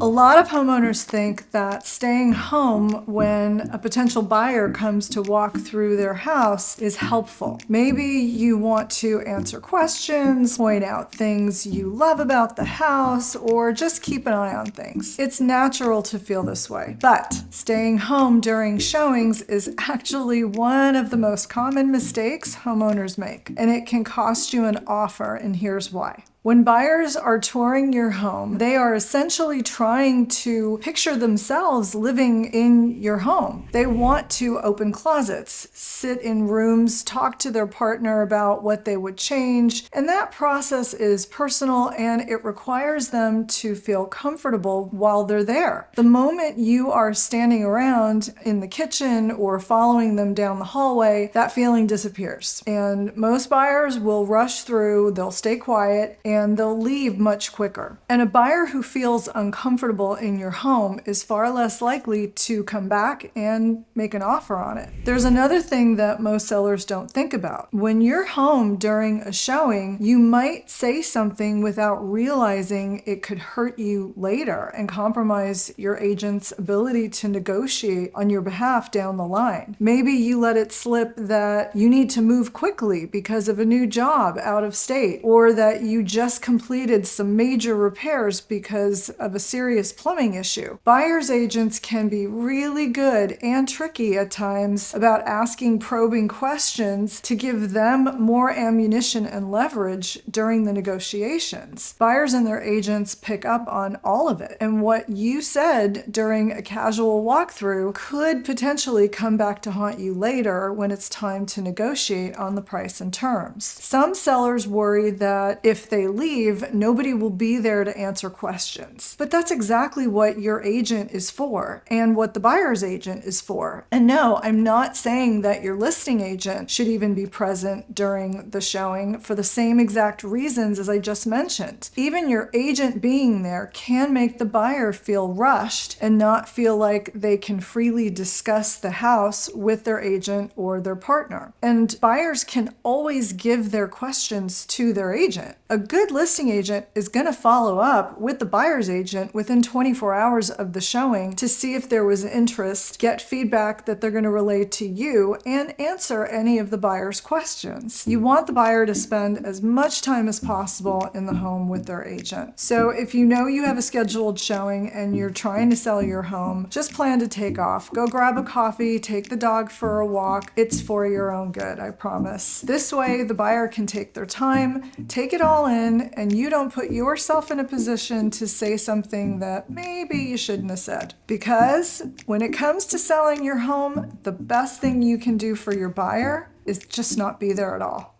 A lot of homeowners think that staying home when a potential buyer comes to walk through their house is helpful. Maybe you want to answer questions, point out things you love about the house, or just keep an eye on things. It's natural to feel this way. But staying home during showings is actually one of the most common mistakes homeowners make, and it can cost you an offer, and here's why. When buyers are touring your home, they are essentially trying to picture themselves living in your home. They want to open closets, sit in rooms, talk to their partner about what they would change, and that process is personal and it requires them to feel comfortable while they're there. The moment you are standing around in the kitchen or following them down the hallway, that feeling disappears. And most buyers will rush through, they'll stay quiet, and they'll leave much quicker. And a buyer who feels uncomfortable in your home is far less likely to come back and make an offer on it. There's another thing that most sellers don't think about. When you're home during a showing, you might say something without realizing it could hurt you later and compromise your agent's ability to negotiate on your behalf down the line. Maybe you let it slip that you need to move quickly because of a new job out of state, or that you just completed some major repairs because of a serious plumbing issue. Buyer's agents can be really good and tricky at times about asking probing questions to give them more ammunition and leverage during the negotiations. Buyers and their agents pick up on all of it, and what you said during a casual walkthrough could potentially come back to haunt you later when it's time to negotiate on the price and terms. Some sellers worry that if they leave, nobody will be there to answer questions. But that's exactly what your agent is for and what the buyer's agent is for. And no, I'm not saying that your listing agent should even be present during the showing for the same exact reasons as I just mentioned. Even your agent being there can make the buyer feel rushed and not feel like they can freely discuss the house with their agent or their partner. And buyers can always give their questions to their agent. A good listing agent is going to follow up with the buyer's agent within 24 hours of the showing to see if there was interest, get feedback that they're going to relay to you, and answer any of the buyer's questions. You want the buyer to spend as much time as possible in the home with their agent. So if you know you have a scheduled showing and you're trying to sell your home, just plan to take off. Go grab a coffee, take the dog for a walk. It's for your own good, I promise. This way, the buyer can take their time, take it all in, and you don't put yourself in a position to say something that maybe you shouldn't have said. Because when it comes to selling your home, the best thing you can do for your buyer is just not be there at all.